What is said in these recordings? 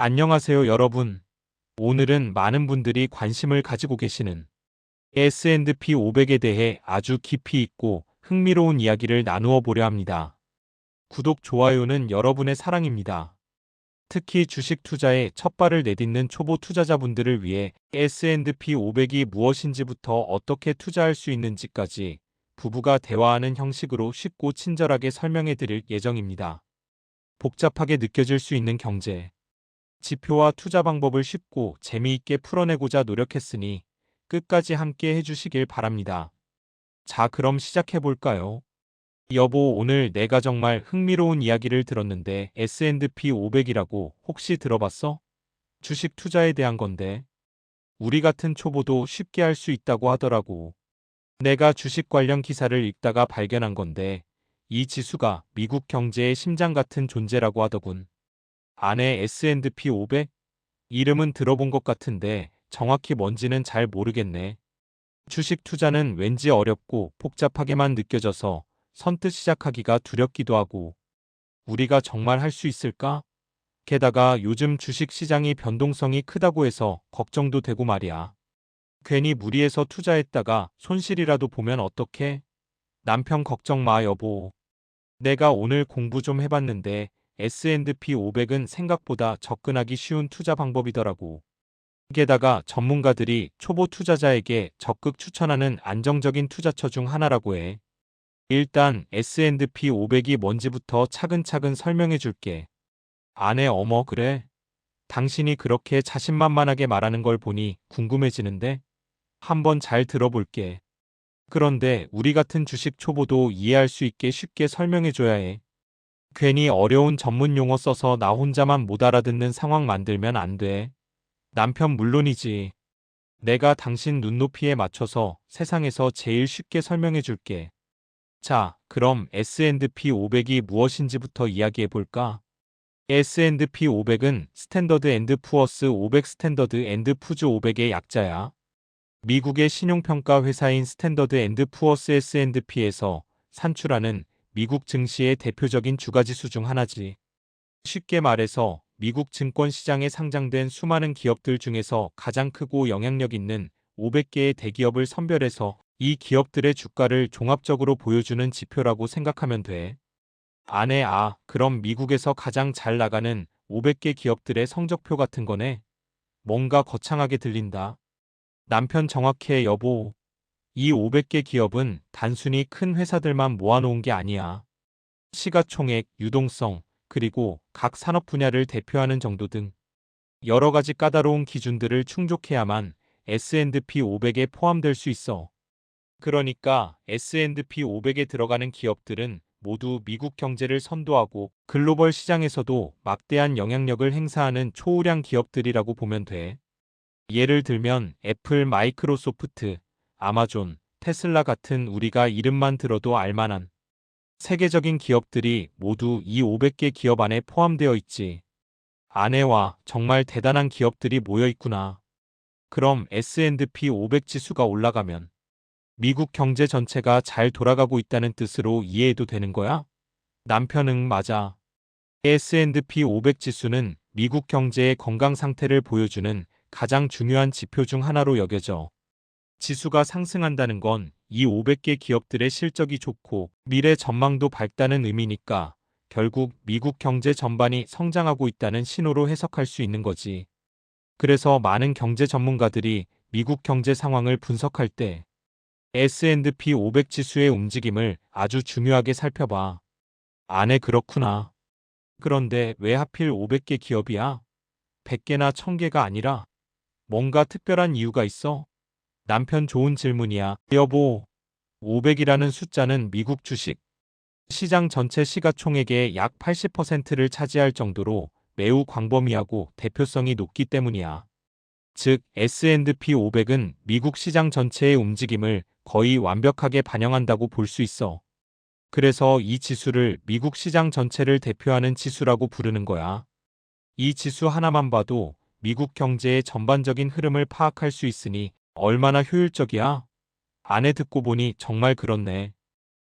안녕하세요, 여러분. 오늘은 많은 분들이 관심을 가지고 계시는 S&P 500에 대해 아주 깊이 있고 흥미로운 이야기를 나누어 보려 합니다. 구독, 좋아요는 여러분의 사랑입니다. 특히 주식 투자에 첫 발을 내딛는 초보 투자자분들을 위해 S&P 500이 무엇인지부터 어떻게 투자할 수 있는지까지 부부가 대화하는 형식으로 쉽고 친절하게 설명해 드릴 예정입니다. 복잡하게 느껴질 수 있는 경제 지표와 투자 방법을 쉽고 재미있게 풀어내고자 노력했으니 끝까지 함께 해주시길 바랍니다. 자, 그럼 시작해볼까요? 여보, 오늘 내가 정말 흥미로운 이야기를 들었는데 S&P 500이라고 혹시 들어봤어? 주식 투자에 대한 건데 우리 같은 초보도 쉽게 할 수 있다고 하더라고. 내가 주식 관련 기사를 읽다가 발견한 건데 이 지수가 미국 경제의 심장 같은 존재라고 하더군. 안에 S&P 500? 이름은 들어본 것 같은데 정확히 뭔지는 잘 모르겠네. 주식 투자는 왠지 어렵고 복잡하게만 느껴져서 선뜻 시작하기가 두렵기도 하고 우리가 정말 할 수 있을까? 게다가 요즘 주식 시장이 변동성이 크다고 해서 걱정도 되고 말이야. 괜히 무리해서 투자했다가 손실이라도 보면 어떡해? 남편 걱정 마, 여보. 내가 오늘 공부 좀 해봤는데 S&P 500은 생각보다 접근하기 쉬운 투자 방법이더라고. 게다가 전문가들이 초보 투자자에게 적극 추천하는 안정적인 투자처 중 하나라고 해. 일단 S&P 500이 뭔지부터 차근차근 설명해 줄게. 아내, 어머, 그래? 당신이 그렇게 자신만만하게 말하는 걸 보니 궁금해지는데? 한번 잘 들어볼게. 그런데 우리 같은 주식 초보도 이해할 수 있게 쉽게 설명해 줘야 해. 괜히 어려운 전문 용어 써서 나 혼자만 못 알아듣는 상황 만들면 안 돼. 남편 물론이지. 내가 당신 눈높이에 맞춰서 세상에서 제일 쉽게 설명해 줄게. 자, 그럼 S&P 500이 무엇인지부터 이야기해 볼까? S&P 500은 스탠더드 앤드 푸어스 500 스탠더드 앤드 푸즈 500의 약자야. 미국의 신용평가 회사인 스탠더드 앤드 푸어스 S&P에서 산출하는 미국 증시의 대표적인 주가지수 중 하나지. 쉽게 말해서 미국 증권 시장에 상장된 수많은 기업들 중에서 가장 크고 영향력 있는 500개의 대기업을 선별해서 이 기업들의 주가를 종합적으로 보여주는 지표라고 생각하면 돼. 그럼 미국에서 가장 잘 나가는 500개 기업들의 성적표 같은 거네. 뭔가 거창하게 들린다. 남편 정확해, 여보. 이 500개 기업은 단순히 큰 회사들만 모아놓은 게 아니야. 시가총액, 유동성, 그리고 각 산업 분야를 대표하는 정도 등 여러 가지 까다로운 기준들을 충족해야만 S&P 500에 포함될 수 있어. 그러니까 S&P 500에 들어가는 기업들은 모두 미국 경제를 선도하고 글로벌 시장에서도 막대한 영향력을 행사하는 초우량 기업들이라고 보면 돼. 예를 들면 애플, 마이크로소프트, 아마존, 테슬라 같은 우리가 이름만 들어도 알만한 세계적인 기업들이 모두 이 500개 기업 안에 포함되어 있지. 아내와 정말 대단한 기업들이 모여 있구나. 그럼 S&P 500 지수가 올라가면 미국 경제 전체가 잘 돌아가고 있다는 뜻으로 이해해도 되는 거야? 남편은 맞아. S&P 500 지수는 미국 경제의 건강 상태를 보여주는 가장 중요한 지표 중 하나로 여겨져. 지수가 상승한다는 건 이 500개 기업들의 실적이 좋고 미래 전망도 밝다는 의미니까 결국 미국 경제 전반이 성장하고 있다는 신호로 해석할 수 있는 거지. 그래서 많은 경제 전문가들이 미국 경제 상황을 분석할 때 S&P 500 지수의 움직임을 아주 중요하게 살펴봐. 그렇구나. 그런데 왜 하필 500개 기업이야? 100개나 1000개가 아니라 뭔가 특별한 이유가 있어? 남편 좋은 질문이야. 여보, 500이라는 숫자는 미국 주식 시장 전체 시가총액의 약 80%를 차지할 정도로 매우 광범위하고 대표성이 높기 때문이야. 즉, S&P 500은 미국 시장 전체의 움직임을 거의 완벽하게 반영한다고 볼 수 있어. 그래서 이 지수를 미국 시장 전체를 대표하는 지수라고 부르는 거야. 이 지수 하나만 봐도 미국 경제의 전반적인 흐름을 파악할 수 있으니 얼마나 효율적이야? 아내 듣고 보니 정말 그렇네.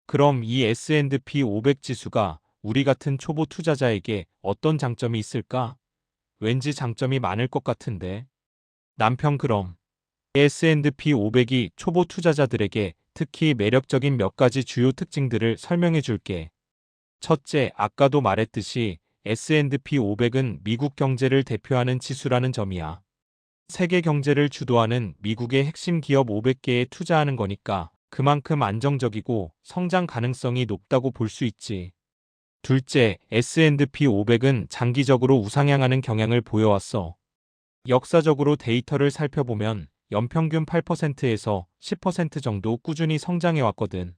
그럼 이 S&P 500 지수가 우리 같은 초보 투자자에게 어떤 장점이 있을까? 왠지 장점이 많을 것 같은데. 남편 그럼 S&P 500이 초보 투자자들에게 특히 매력적인 몇 가지 주요 특징들을 설명해 줄게. 첫째, 아까도 말했듯이 S&P 500은 미국 경제를 대표하는 지수라는 점이야. 세계 경제를 주도하는 미국의 핵심 기업 500개에 투자하는 거니까 그만큼 안정적이고 성장 가능성이 높다고 볼 수 있지. 둘째, S&P 500은 장기적으로 우상향하는 경향을 보여왔어. 역사적으로 데이터를 살펴보면 연평균 8%에서 10% 정도 꾸준히 성장해왔거든.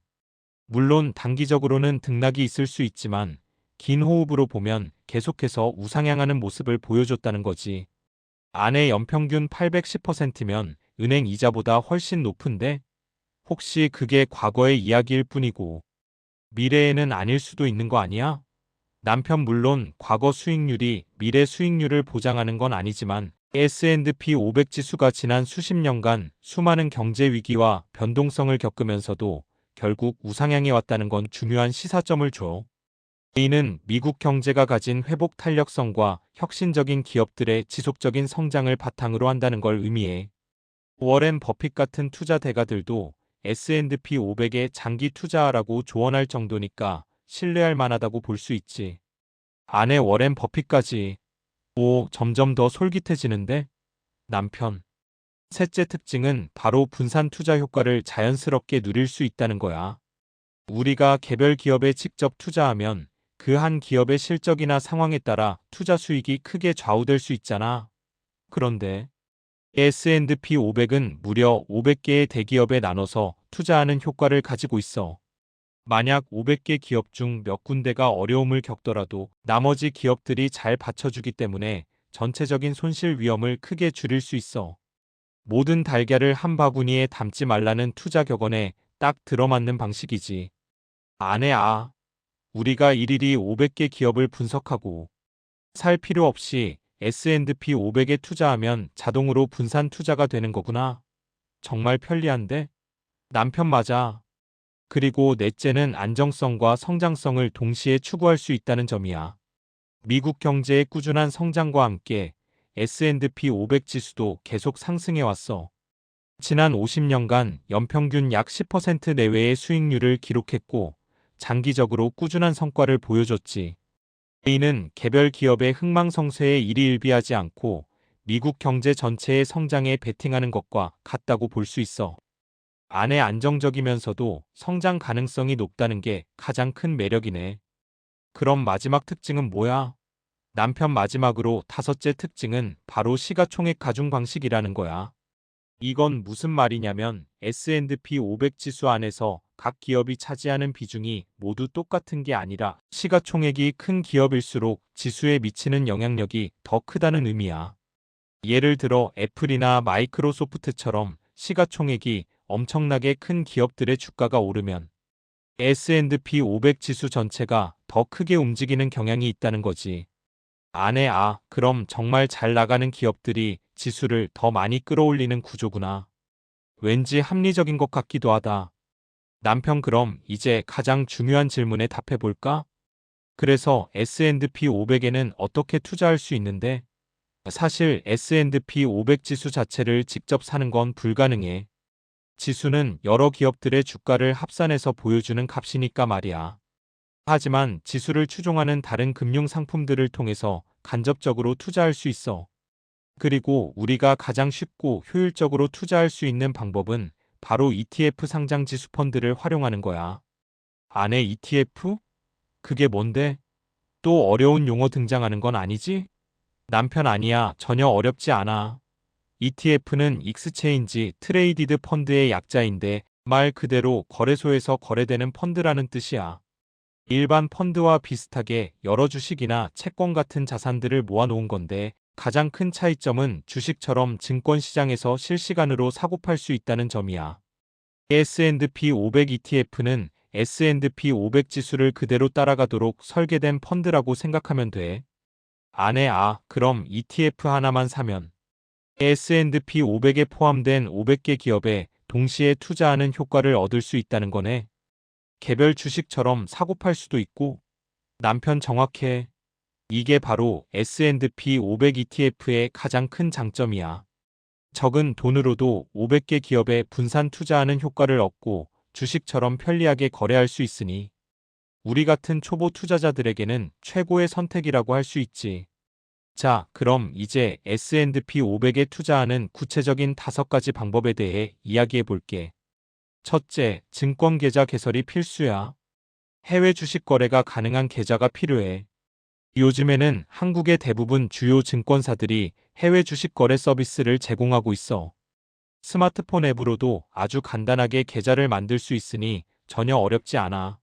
물론 단기적으로는 등락이 있을 수 있지만 긴 호흡으로 보면 계속해서 우상향하는 모습을 보여줬다는 거지. 안의 연평균 810%면 은행 이자보다 훨씬 높은데 혹시 그게 과거의 이야기일 뿐이고 미래에는 아닐 수도 있는 거 아니야? 남편 물론 과거 수익률이 미래 수익률을 보장하는 건 아니지만 S&P 500 지수가 지난 수십 년간 수많은 경제 위기와 변동성을 겪으면서도 결국 우상향해 왔다는 건 중요한 시사점을 줘. 이는 미국 경제가 가진 회복 탄력성과 혁신적인 기업들의 지속적인 성장을 바탕으로 한다는 걸 의미해. 워렌 버핏 같은 투자 대가들도 S&P 500에 장기 투자하라고 조언할 정도니까 신뢰할 만하다고 볼 수 있지. 아내 워렌 버핏까지. 오, 점점 더 솔깃해지는데? 남편. 셋째 특징은 바로 분산 투자 효과를 자연스럽게 누릴 수 있다는 거야. 우리가 개별 기업에 직접 투자하면 그 한 기업의 실적이나 상황에 따라 투자 수익이 크게 좌우될 수 있잖아. 그런데 S&P 500은 무려 500개의 대기업에 나눠서 투자하는 효과를 가지고 있어. 만약 500개 기업 중 몇 군데가 어려움을 겪더라도 나머지 기업들이 잘 받쳐주기 때문에 전체적인 손실 위험을 크게 줄일 수 있어. 모든 달걀을 한 바구니에 담지 말라는 투자 격언에 딱 들어맞는 방식이지. 우리가 일일이 500개 기업을 분석하고 살 필요 없이 S&P 500에 투자하면 자동으로 분산 투자가 되는 거구나. 정말 편리한데? 남편 맞아. 그리고 넷째는 안정성과 성장성을 동시에 추구할 수 있다는 점이야. 미국 경제의 꾸준한 성장과 함께 S&P 500 지수도 계속 상승해 왔어. 지난 50년간 연평균 약 10% 내외의 수익률을 기록했고 장기적으로 꾸준한 성과를 보여줬지. 이는 개별 기업의 흥망성쇠에 일희일비하지 않고 미국 경제 전체의 성장에 베팅하는 것과 같다고 볼 수 있어. 안에 안정적이면서도 성장 가능성이 높다는 게 가장 큰 매력이네. 그럼 마지막 특징은 뭐야? 남편 마지막으로 다섯째 특징은 바로 시가총액 가중 방식이라는 거야. 이건 무슨 말이냐면 S&P 500 지수 안에서 각 기업이 차지하는 비중이 모두 똑같은 게 아니라 시가총액이 큰 기업일수록 지수에 미치는 영향력이 더 크다는 의미야. 예를 들어 애플이나 마이크로소프트처럼 시가총액이 엄청나게 큰 기업들의 주가가 오르면 S&P 500 지수 전체가 더 크게 움직이는 경향이 있다는 거지. 그럼 정말 잘 나가는 기업들이 지수를 더 많이 끌어올리는 구조구나. 왠지 합리적인 것 같기도 하다. 남편 그럼 이제 가장 중요한 질문에 답해 볼까? 그래서 S&P 500에는 어떻게 투자할 수 있는데? 사실 S&P 500 지수 자체를 직접 사는 건 불가능해. 지수는 여러 기업들의 주가를 합산해서 보여주는 값이니까 말이야. 하지만 지수를 추종하는 다른 금융 상품들을 통해서 간접적으로 투자할 수 있어. 그리고 우리가 가장 쉽고 효율적으로 투자할 수 있는 방법은 바로 ETF 상장 지수 펀드를 활용하는 거야. 안에 ETF? 그게 뭔데? 또 어려운 용어 등장하는 건 아니지? 남편 아니야. 전혀 어렵지 않아. ETF는 익스체인지 트레이디드 펀드의 약자인데 말 그대로 거래소에서 거래되는 펀드라는 뜻이야. 일반 펀드와 비슷하게 여러 주식이나 채권 같은 자산들을 모아놓은 건데 가장 큰 차이점은 주식처럼 증권시장에서 실시간으로 사고팔 수 있다는 점이야. S&P 500 ETF는 S&P 500 지수를 그대로 따라가도록 설계된 펀드라고 생각하면 돼. 그럼 ETF 하나만 사면 S&P 500에 포함된 500개 기업에 동시에 투자하는 효과를 얻을 수 있다는 거네. 개별 주식처럼 사고팔 수도 있고. 남편 정확해. 이게 바로 S&P 500 ETF의 가장 큰 장점이야. 적은 돈으로도 500개 기업에 분산 투자하는 효과를 얻고 주식처럼 편리하게 거래할 수 있으니 우리 같은 초보 투자자들에게는 최고의 선택이라고 할 수 있지. 자, 그럼 이제 S&P 500에 투자하는 구체적인 5가지 방법에 대해 이야기해 볼게. 첫째, 증권 계좌 개설이 필수야. 해외 주식 거래가 가능한 계좌가 필요해. 요즘에는 한국의 대부분 주요 증권사들이 해외 주식 거래 서비스를 제공하고 있어. 스마트폰 앱으로도 아주 간단하게 계좌를 만들 수 있으니 전혀 어렵지 않아.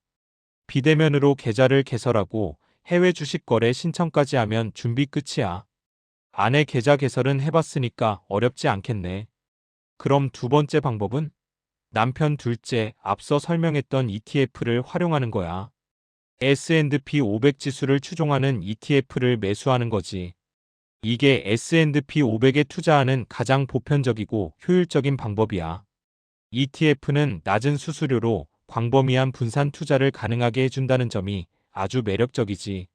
비대면으로 계좌를 개설하고 해외 주식 거래 신청까지 하면 준비 끝이야. 아내 계좌 개설은 해봤으니까 어렵지 않겠네. 그럼 두 번째 방법은 남편 둘째 앞서 설명했던 ETF를 활용하는 거야. S&P 500 지수를 추종하는 ETF를 매수하는 거지. 이게 S&P 500에 투자하는 가장 보편적이고 효율적인 방법이야. ETF는 낮은 수수료로 광범위한 분산 투자를 가능하게 해준다는 점이 아주 매력적이지.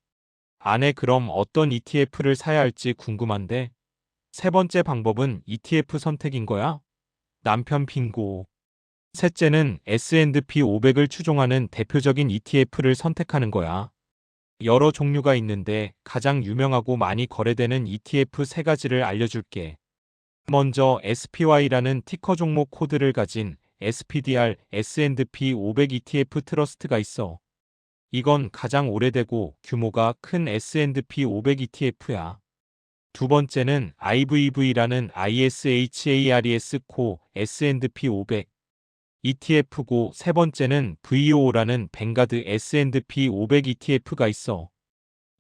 아내 그럼 어떤 ETF를 사야 할지 궁금한데? 세 번째 방법은 ETF 선택인 거야? 남편 빙고. 셋째는 S&P 500을 추종하는 대표적인 ETF를 선택하는 거야. 여러 종류가 있는데 가장 유명하고 많이 거래되는 ETF 세 가지를 알려줄게. 먼저 SPY라는 티커 종목 코드를 가진 SPDR S&P 500 ETF 트러스트가 있어. 이건 가장 오래되고 규모가 큰 S&P 500 ETF야. 두 번째는 IVV라는 ISHARES 코 S&P 500 ETF고 세 번째는 VO라는 뱅가드 S&P 500 ETF가 있어.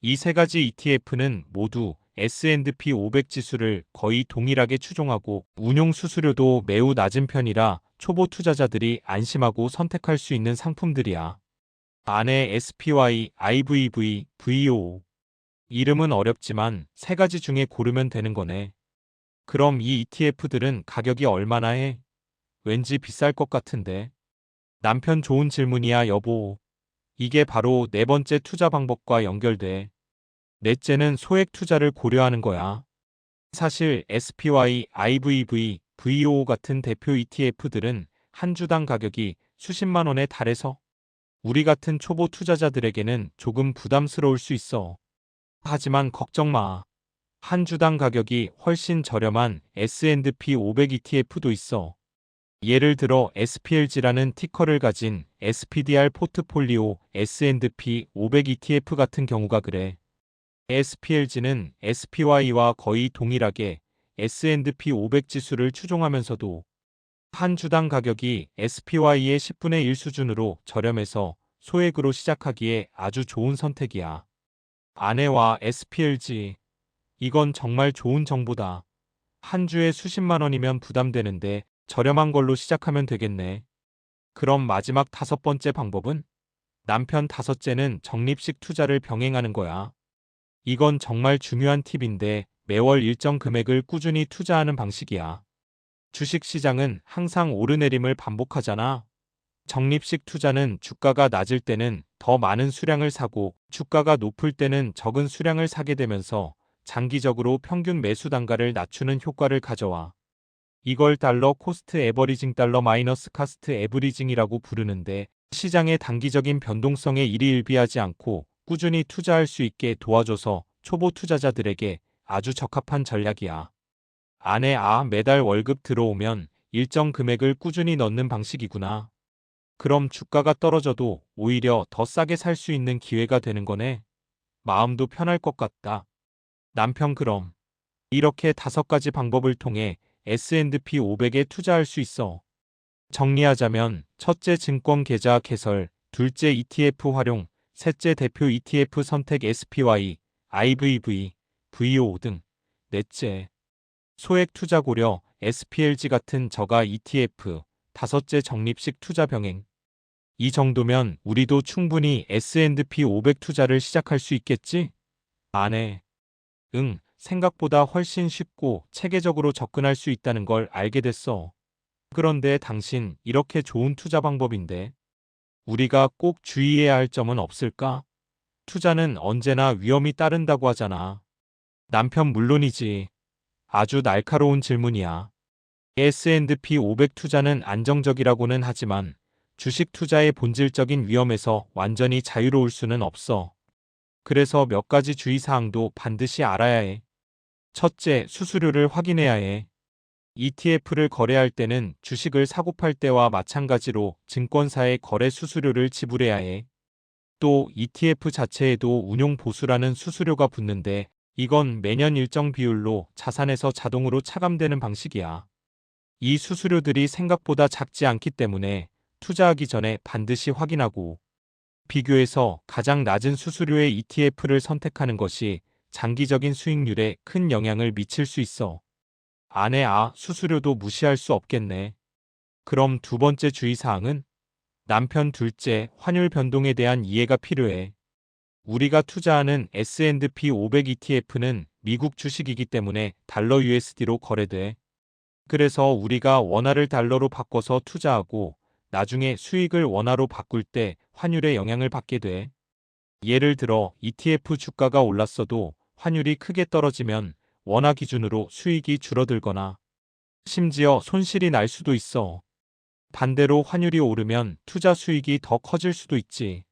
이 세 가지 ETF는 모두 S&P 500 지수를 거의 동일하게 추종하고 운용 수수료도 매우 낮은 편이라 초보 투자자들이 안심하고 선택할 수 있는 상품들이야. 안에 SPY, IVV, VO. 이름은 어렵지만 세 가지 중에 고르면 되는 거네. 그럼 이 ETF들은 가격이 얼마나 해? 왠지 비쌀 것 같은데. 남편 좋은 질문이야, 여보. 이게 바로 네 번째 투자 방법과 연결돼. 넷째는 소액 투자를 고려하는 거야. 사실 SPY, IVV, VO 같은 대표 ETF들은 한 주당 가격이 수십만 원에 달해서 우리 같은 초보 투자자들에게는 조금 부담스러울 수 있어. 하지만 걱정 마. 한 주당 가격이 훨씬 저렴한 S&P 500 ETF도 있어. 예를 들어 SPLG라는 티커를 가진 SPDR 포트폴리오 S&P 500 ETF 같은 경우가 그래. SPLG는 SPY와 거의 동일하게 S&P 500 지수를 추종하면서도 한 주당 가격이 SPY의 10분의 1 수준으로 저렴해서 소액으로 시작하기에 아주 좋은 선택이야. 아내와 SPLG. 이건 정말 좋은 정보다. 한 주에 수십만 원이면 부담되는데 저렴한 걸로 시작하면 되겠네. 그럼 마지막 다섯 번째 방법은? 남편 다섯째는 적립식 투자를 병행하는 거야. 이건 정말 중요한 팁인데 매월 일정 금액을 꾸준히 투자하는 방식이야. 주식 시장은 항상 오르내림을 반복하잖아. 적립식 투자는 주가가 낮을 때는 더 많은 수량을 사고 주가가 높을 때는 적은 수량을 사게 되면서 장기적으로 평균 매수 단가를 낮추는 효과를 가져와. 이걸 달러 코스트 에버리징 달러 마이너스 카스트 에브리징이라고 부르는데 시장의 단기적인 변동성에 일희일비하지 않고 꾸준히 투자할 수 있게 도와줘서 초보 투자자들에게 아주 적합한 전략이야. 매달 월급 들어오면 일정 금액을 꾸준히 넣는 방식이구나. 그럼 주가가 떨어져도 오히려 더 싸게 살 수 있는 기회가 되는 거네. 마음도 편할 것 같다. 남편 그럼 이렇게 5가지 방법을 통해 S&P 500에 투자할 수 있어. 정리하자면 첫째 증권 계좌 개설, 둘째 ETF 활용, 셋째 대표 ETF 선택 SPY, IVV, VO 등, 넷째 소액 투자 고려, SPLG 같은 저가 ETF, 다섯째 적립식 투자 병행. 이 정도면 우리도 충분히 S&P 500 투자를 시작할 수 있겠지? 아네. 응, 생각보다 훨씬 쉽고 체계적으로 접근할 수 있다는 걸 알게 됐어. 그런데 당신 이렇게 좋은 투자 방법인데 우리가 꼭 주의해야 할 점은 없을까? 투자는 언제나 위험이 따른다고 하잖아. 남편 물론이지. 아주 날카로운 질문이야. S&P 500 투자는 안정적이라고는 하지만 주식 투자의 본질적인 위험에서 완전히 자유로울 수는 없어. 그래서 몇 가지 주의사항도 반드시 알아야 해. 첫째, 수수료를 확인해야 해. ETF를 거래할 때는 주식을 사고 팔 때와 마찬가지로 증권사의 거래 수수료를 지불해야 해. 또 ETF 자체에도 운용 보수라는 수수료가 붙는데 이건 매년 일정 비율로 자산에서 자동으로 차감되는 방식이야. 이 수수료들이 생각보다 작지 않기 때문에 투자하기 전에 반드시 확인하고 비교해서 가장 낮은 수수료의 ETF를 선택하는 것이 장기적인 수익률에 큰 영향을 미칠 수 있어. 수수료도 무시할 수 없겠네. 그럼 두 번째 주의사항은 남편 둘째, 환율 변동에 대한 이해가 필요해. 우리가 투자하는 S&P 500 ETF는 미국 주식이기 때문에 달러 USD로 거래돼. 그래서 우리가 원화를 달러로 바꿔서 투자하고 나중에 수익을 원화로 바꿀 때 환율의 영향을 받게 돼. 예를 들어 ETF 주가가 올랐어도 환율이 크게 떨어지면 원화 기준으로 수익이 줄어들거나 심지어 손실이 날 수도 있어. 반대로 환율이 오르면 투자 수익이 더 커질 수도 있지.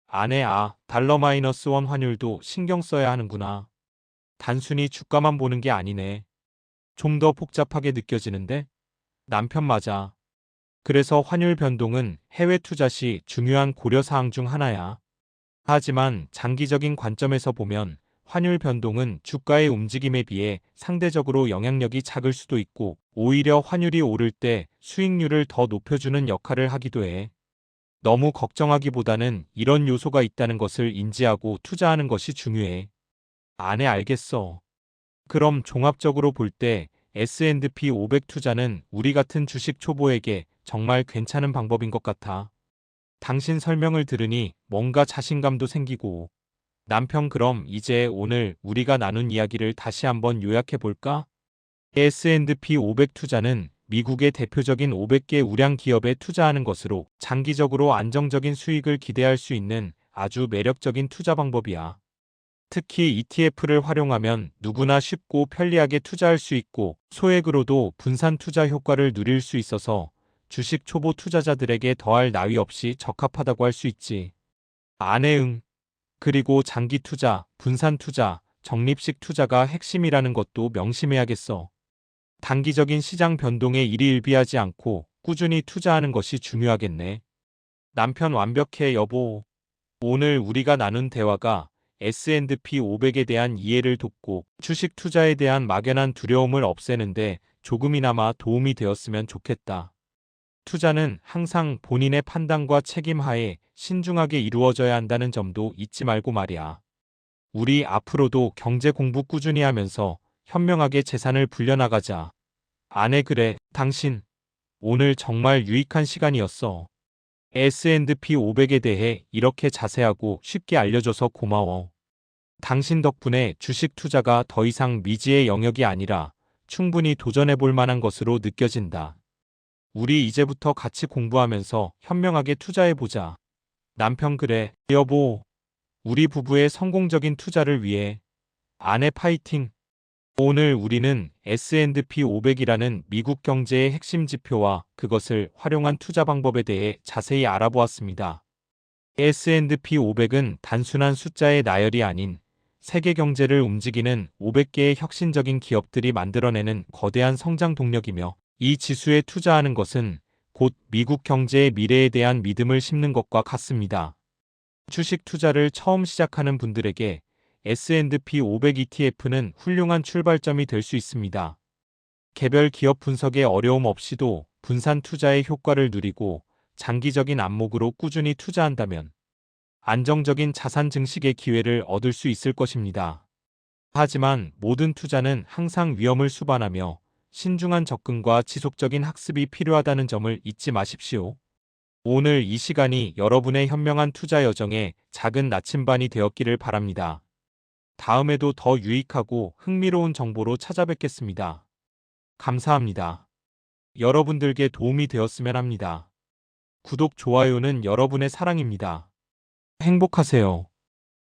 달러 -1 환율도 신경 써야 하는구나. 단순히 주가만 보는 게 아니네. 좀 더 복잡하게 느껴지는데? 남편 맞아. 그래서 환율 변동은 해외 투자 시 중요한 고려사항 중 하나야. 하지만 장기적인 관점에서 보면 환율 변동은 주가의 움직임에 비해 상대적으로 영향력이 작을 수도 있고 오히려 환율이 오를 때 수익률을 더 높여주는 역할을 하기도 해. 너무 걱정하기보다는 이런 요소가 있다는 것을 인지하고 투자하는 것이 중요해. 알겠어. 그럼 종합적으로 볼 때 S&P 500 투자는 우리 같은 주식 초보에게 정말 괜찮은 방법인 것 같아. 당신 설명을 들으니 뭔가 자신감도 생기고. 남편 그럼 이제 오늘 우리가 나눈 이야기를 다시 한번 요약해 볼까? S&P 500 투자는 미국의 대표적인 500개 우량 기업에 투자하는 것으로 장기적으로 안정적인 수익을 기대할 수 있는 아주 매력적인 투자 방법이야. 특히 ETF를 활용하면 누구나 쉽고 편리하게 투자할 수 있고 소액으로도 분산 투자 효과를 누릴 수 있어서 주식 초보 투자자들에게 더할 나위 없이 적합하다고 할 수 있지. 응. 그리고 장기 투자, 분산 투자, 적립식 투자가 핵심이라는 것도 명심해야겠어. 단기적인 시장 변동에 일희일비하지 않고 꾸준히 투자하는 것이 중요하겠네. 남편 완벽해 여보. 오늘 우리가 나눈 대화가 S&P 500에 대한 이해를 돕고 주식 투자에 대한 막연한 두려움을 없애는데 조금이나마 도움이 되었으면 좋겠다. 투자는 항상 본인의 판단과 책임 하에 신중하게 이루어져야 한다는 점도 잊지 말고 말이야. 우리 앞으로도 경제 공부 꾸준히 하면서 현명하게 재산을 불려나가자. 그래, 당신. 오늘 정말 유익한 시간이었어. S&P 500에 대해 이렇게 자세하고 쉽게 알려줘서 고마워. 당신 덕분에 주식 투자가 더 이상 미지의 영역이 아니라 충분히 도전해 볼 만한 것으로 느껴진다. 우리 이제부터 같이 공부하면서 현명하게 투자해보자. 남편 그래, 여보. 우리 부부의 성공적인 투자를 위해 아내 파이팅. 오늘 우리는 S&P 500이라는 미국 경제의 핵심 지표와 그것을 활용한 투자 방법에 대해 자세히 알아보았습니다. S&P 500은 단순한 숫자의 나열이 아닌 세계 경제를 움직이는 500개의 혁신적인 기업들이 만들어내는 거대한 성장 동력이며 이 지수에 투자하는 것은 곧 미국 경제의 미래에 대한 믿음을 심는 것과 같습니다. 주식 투자를 처음 시작하는 분들에게 S&P 500 ETF는 훌륭한 출발점이 될 수 있습니다. 개별 기업 분석에 어려움 없이도 분산 투자의 효과를 누리고 장기적인 안목으로 꾸준히 투자한다면 안정적인 자산 증식의 기회를 얻을 수 있을 것입니다. 하지만 모든 투자는 항상 위험을 수반하며 신중한 접근과 지속적인 학습이 필요하다는 점을 잊지 마십시오. 오늘 이 시간이 여러분의 현명한 투자 여정에 작은 나침반이 되었기를 바랍니다. 다음에도 더 유익하고 흥미로운 정보로 찾아뵙겠습니다. 감사합니다. 여러분들께 도움이 되었으면 합니다. 구독, 좋아요는 여러분의 사랑입니다. 행복하세요.